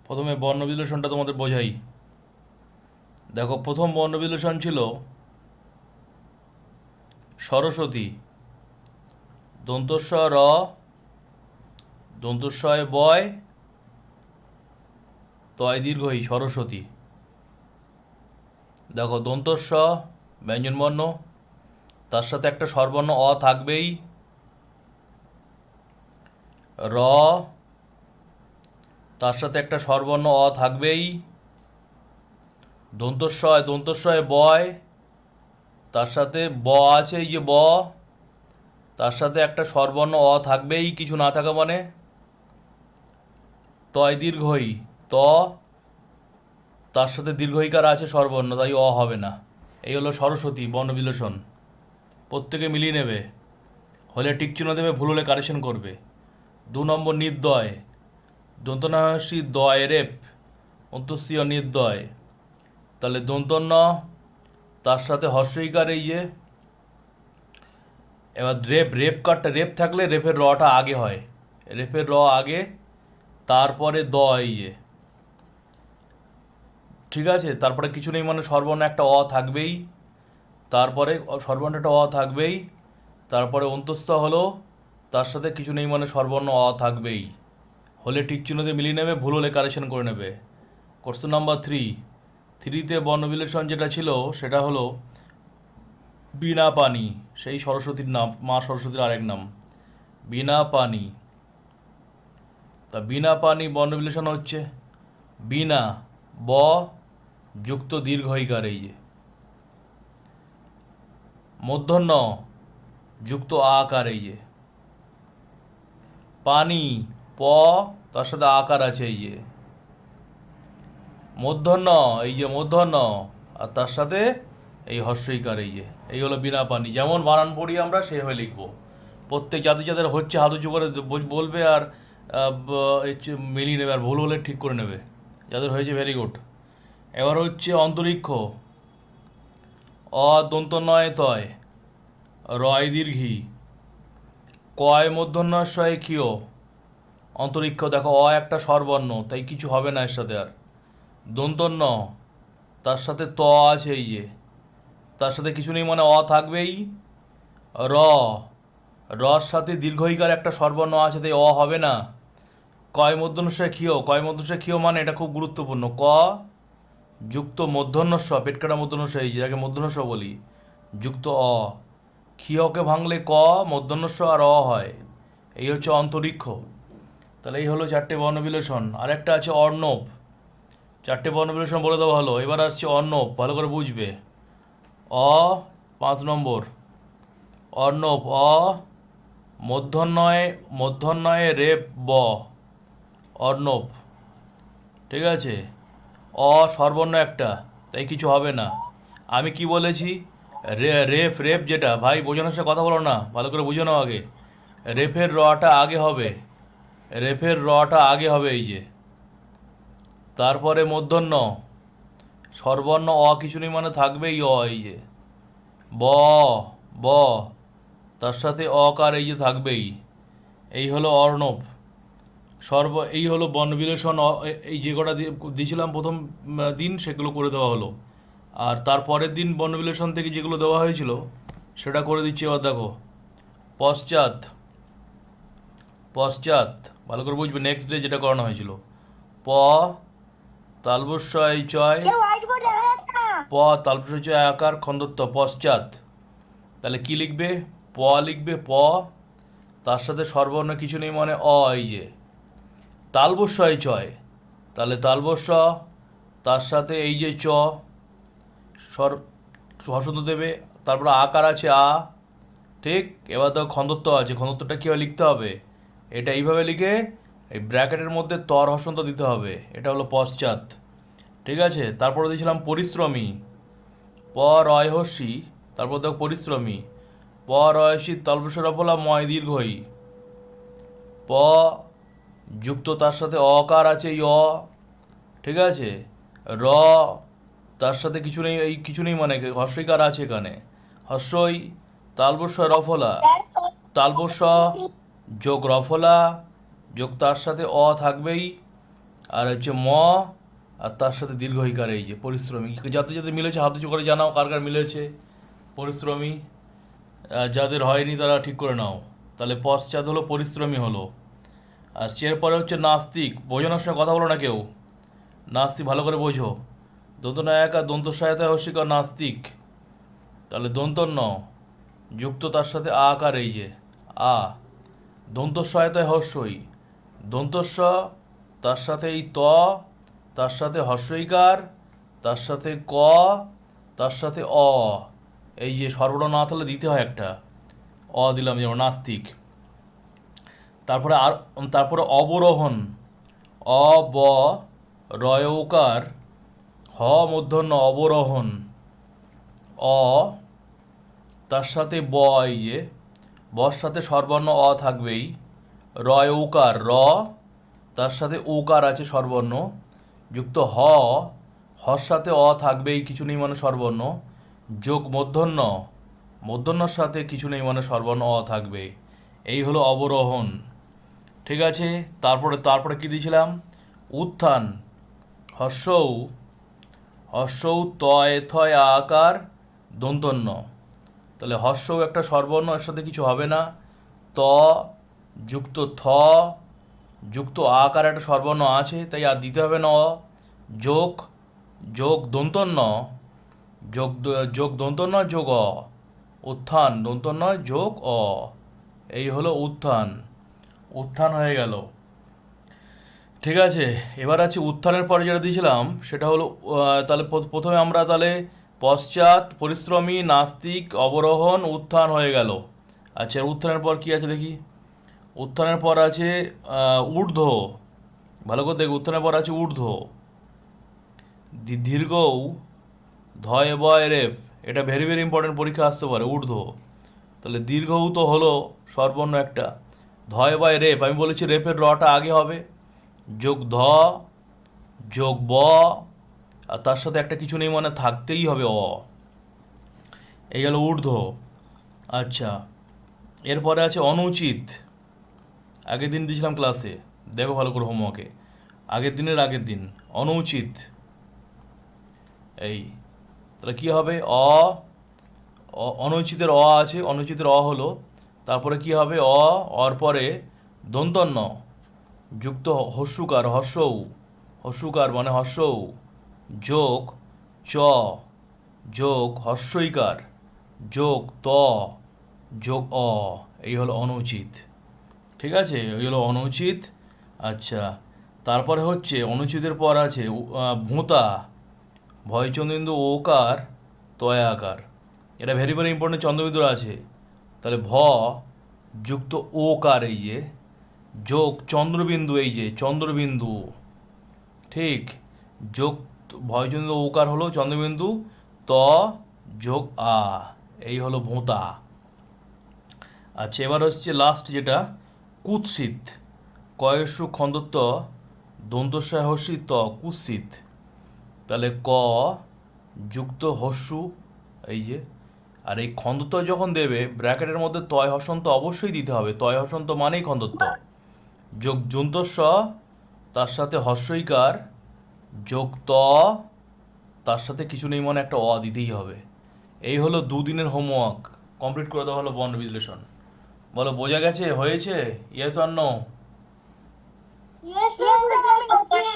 প্রথমে বর্ণ বিশ্লেষণটা তোমাদের বোঝাই। দেখো, প্রথম বর্ণ বিশ্লেষণ ছিল সরস্বতী, দন্তস্ব র, দন্তস্বয় বয়, তয় দীর্ঘই সরস্বতী। দেখো, দন্তস্ব ব্যঞ্জনবর্ণ, তার সাথে একটা স্বরবর্ণ অ থাকবেই। র, তার সাথে একটা স্বরবর্ণ অ থাকবেই। দন্তস্বয় বয়, তার সাথে ব আছে, এই যে ব, তার সাথে একটা স্বরবর্ণ অ থাকবেই, কিছু না থাকা মানে। তয় দীর্ঘই ত, তার সাথে দীর্ঘইকার আছে স্বরবর্ণ, তাই অ হবে না। এই হলো সরস্বতী বর্ণ বিশ্লেষণ। প্রত্যেকে মিলিয়ে নেবে, হলে টিক চিহ্ন দেবে, ভুল হলে কারেকশন করবে। 2 নম্বর নির্দয়, দন্তনাসি দয় রেপ, অন্তস্তীয় নির্দয়। তাহলে দন্তন্য, তার সাথে হর্ষইকার, এই যে। এবার রেপ কারটা, রেপ থাকলে রেফের রটা আগে হয়, রেফের র আগে, তারপরে দ, এই যে। ঠিক আছে, তারপরে কিছু নেই মানে স্বরবর্ণ একটা অ থাকবেই, তারপরে স্বরবর্ণ একটা অ থাকবেই, তারপরে অন্তস্থ হলো, তার সাথে কিছু নেই মানে স্বরবর্ণ অ থাকবেই। হলে টিক চিহ্ন দিয়ে মিলিয়ে নেবে, ভুল হলে কারেকশন করে নেবে। কোশ্চেন নাম্বার 3তে বর্ণ বিশ্লেষণ যেটা ছিল সেটা হলো বীণা পানি, সেই সরস্বতীর নাম, মা সরস্বতীর আরেক নাম বীণা পানি। তা বীণা পানি বর্ণ বিশ্লেষণ হচ্ছে বীণা ব যুক্ত দীর্ঘইকার, এই যে। মূর্ধন্য যুক্ত আকার, এই যে। পানি প, তার সাথে আকার আছে, এই যে। মূর্ধন্য, এই যে মূর্ধন্য, আর তার সাথে এই হর্ষইকার, এই যে। এই হলো বীণা পানি। যেমন বানান পড়ি আমরা সেভাবে লিখবো। প্রত্যেক যাদের যাদের হচ্ছে হাত উঁচু করে বলবে, আর মিলিয়ে নেবে, আর ভুল হলে ঠিক করে নেবে। যাদের হয়েছে ভেরি গুড। এবার হচ্ছে অন্তরিক্ষ, অ দন্ত নয় তয়, রয় দীর্ঘি, কয় মূর্ধন্যস্বয় ক্ষীয়। অন্তরিক্ষ, দেখো অ একটা স্বরবর্ণ, তাই কিছু হবে না এর সাথে আর। দন্তন্য, তার সাথে ত আছে, এই যে। তার সাথে কিছু নেই মানে অ থাকবেই। র, রর সাথে দীর্ঘইকার একটা স্বরবর্ণ আছে, তাই অ হবে না। কয় মূর্ধন্যস্বয় ক্ষীয়, কয় মূর্ধন্যস্বয় ক্ষীয় মানে এটা খুব গুরুত্বপূর্ণ। ক যুক্ত মূর্ধন্যস্ব, পেটকাটা মূর্ধন্যস্ব, এই যে যাকে মূর্ধন্যস্ব বলি, যুক্ত অ। ক্ষীয়কে ভাঙলে ক, মূর্ধন্যস্ব আর অ হয়। এই হচ্ছে অন্তরিক্ষ। তাহলে এই হলো 4টে বর্ণ বিশ্লেষণ। আরেকটা আছে অর্ণব। 4টে বর্ণ বিশ্লেষণ বলে দেওয়া হলো, এবার আসছে অর্ণব, ভালো করে বুঝবে। অ 5 নম্বর, অর্ণব অ, মূর্ধন্যয়ে রেপ ব, অর্ণব। ঠিক আছে, অ স্বরবর্ণ একটা, তাই কিছু হবে না। আমি কি বলেছি, রেফ রেপ যেটা, ভাই বোঝানোর সাথে কথা বলো না, ভালো করে বুঝে নাও আগে। রেফের রটা আগে হবে, রেফের রটা আগে হবে, এই যে। তারপরে মূর্ধন্য, স্বরবর্ণ অ কিছু নেই মানে থাকবেই অ, এই যে। ব, ব, তার সাথে অকার, এই যে থাকবেই। এই হলো অর্ণব। এই হলো বর্ণবিলেষণ। এই যে কটা দিয়েছিলাম প্রথম দিন, সেগুলো করে দেওয়া হলো। আর তারপরের দিন বর্ণবিলেষণ থেকে যেগুলো দেওয়া হয়েছিল সেটা করে দিচ্ছি। এবার দেখো, পশ্চাৎ, পশ্চাৎ, ভালো করে বুঝবে, নেক্সট ডে যেটা করানো হয়েছিল। প তালবস্যয় চয়, প তালবস্যয় চয় আকার খন্দত্ব পশ্চাৎ। তাহলে কি লিখবে, প লিখবে প, তার সাথে স্বরবর্ণ কিছু নেই মানে অ, এই যে। তালবস্যয় চয়, তাহলে তালবস্য, তার সাথে এই যে চ, স্বর হসন্ত দেবে, তারপরে আকার আছে আ। ঠিক, এবার তো খন্দত্ব আছে, খন্দত্বটা কীভাবে লিখতে হবে, এটা এইভাবে লিখে এই ব্র্যাকেটের মধ্যে তর হসন্ত দিতে হবে। এটা হলো পশ্চাৎ। ঠিক আছে, তারপরে দিয়েছিলাম পরিশ্রমী, প রয়হস্যি, তারপর দেখো পরিশ্রমী, প রয়সী তল্পসরফলা ময় দীর্ঘই, প যুক্ত তার সাথে অকার আছে, এই অ। ঠিক আছে, র, তার সাথে কিছু নেই, এই কিছু নেই মানে হর্ষইকার আছে এখানে, হর্ষই, তালবস্য রফলা, তালবস্য যোগ রফলা, যোগ তার সাথে অ থাকবেই, আর হচ্ছে ম, আর তার সাথে দীর্ঘ ইকার এই যে পরিশ্রমী। যাতে যাতে মিলেছে হাত উঁচু করে জানাও কার কার মিলেছে। পরিশ্রমী, যাদের হয়নি তারা ঠিক করে নাও। তাহলে পশ্চাৎ হলো পরিশ্রমী হলো। আর এরপরে হচ্ছে নাস্তিক। বোঝানোর সময় কথা বলো না কেউ। নাস্তিক ভালো করে বোঝো। দন্ত নায়ক আর দন্ত সহায়তায় হস্যিকার নাস্তিক। তাহলে দন্ত ন যুক্ত তার সাথে আ আকার এই যে আ, দন্ত সহায়তায় হস্যই, দন্তস্ব তার সাথে এই ত, তার সাথে হস্যইকার, তার সাথে ক, তার সাথে অ। এই যে সর্বটা না থাকলে দিতে হয় একটা অ দিলাম, যেমন নাস্তিক। তারপরে আর তারপরে অবরোহণ। অ ব রয়ৌকার হ মূর্ধন্য অবরোহণ। অ তার সাথে ব এই যে বর সাথে স্বরবর্ণ অ থাকবেই। রয় উকার র, তার সাথে উকার আছে স্বরবর্ণ, যুক্ত হ, হর সাথে অ থাকবেই, কিছু নেই মানে স্বরবর্ণ, যোগ মূর্ধন্য, মূর্ধন্যর সাথে কিছু নেই মানে স্বরবর্ণ অ থাকবে। এই হলো অবরোহণ। ঠিক আছে। তারপরে তারপরে কি দিয়েছিলাম? উত্থান। হর্ষৌ, হর্ষৌ তয় থয় আকার দন্তন্য। তাহলে হর্ষৌ একটা স্বরবর্ণ, এর সাথে কিছু হবে না। ত যুক্ত থ যুক্ত আকার একটা স্বরবর্ণ আছে, তাই আর দিতে হবে না। অ যোগ, যোগ দন্তন্য, যোগ যোগ দন্তন্য যোগ অ, উত্থান দন্তন্য যোগ অ। এই হলো উত্থান। উত্থান হয়ে গেল। ঠিক আছে। এবার আছে উত্থানের পরে যেটা দিয়েছিলাম সেটা হলো তাহলে প্রথমে আমরা তাহলে পশ্চাৎ, পরিশ্রমী, নাস্তিক, অবরোহণ, উত্থান হয়ে গেল। আচ্ছা, উত্থানের পর কি আছে দেখি। উত্থানের পর আছে ঊর্ধ্ব। ভালো করে দেখো, উত্থানের পর আছে ঊর্ধ্ব। দীর্ঘ ধয় বয় রেপ, এটা ভেরি ভেরি ইম্পর্টেন্ট, পরীক্ষা আসতে পারে। ঊর্ধ্ব, তাহলে দীর্ঘ উ তো হলো স্বরবর্ণ একটা। ধয় বয় রেপ, আমি বলেছি রেপের রটা আগে হবে, যোগ ধ যোগ ব, আর তার সাথে একটা কিছু নেই মানে থাকতেই হবে অ। এই গেল ঊর্ধ্ব। আচ্ছা, এরপরে আছে অনুচিত। আগের দিন দিয়েছিলাম ক্লাসে, দেখো ভালো করে হোমওয়ার্কে, আগের দিনের আগের দিন। অনুচিত এই, তাহলে কি হবে? অনুচিতের অ আছে, অনুচিতের অ হলো। তারপরে কি হবে? অর পরে দন্তন্য যুক্ত হস্যুকার হর্ষৌ, হস্যুকার মানে হর্ষৌ, যোগ চ, যোগ হর্ষইকার, যোগ ত, যোগ অ। এই হলো অনুচিত। ঠিক আছে, ওই হলো অনুচিত। আচ্ছা, তারপরে হচ্ছে অনুচিতের পর আছে ভোঁতা। ভয়চন্দ্রবিন্দু ওকার তয়াকার, এটা ভেরি ভেরি ইম্পর্টেন্ট, চন্দ্রবিন্দুর আছে। তাহলে ভ যুক্ত ওকার এই যে, যোগ চন্দ্রবিন্দু এই যে চন্দ্রবিন্দু। ঠিক, যোগ ভয়চন্দ্র ওকার হলো চন্দ্রবিন্দু, ত যোগ আ। এই হলো ভোঁতা। আচ্ছা, এবার হচ্ছে লাস্ট যেটা কুৎসিত। কয়েসু খন্দত্ব দন্তস্বয় হস্যি ত কুৎসিত। তাহলে ক যুক্ত হস্যু এই যে, আর এই খন্দত্ব যখন দেবে ব্র্যাকেটের মধ্যে তয় হসন্ত অবশ্যই দিতে হবে। তয় হসন্ত মানেই খন্দত্ব। যোগ দন্তস্ব, তার সাথে হস্যইকার, যোগ ত, তার সাথে কিছু নেই মানে একটা অ দিতেই হবে। এই হলো দুদিনের হোমওয়ার্ক, কমপ্লিট করে দেওয়া হলো বর্ণ বিশ্লেষণ। বলো, বোঝা গেছে? হয়েছে? Yes or no? Yes, sir.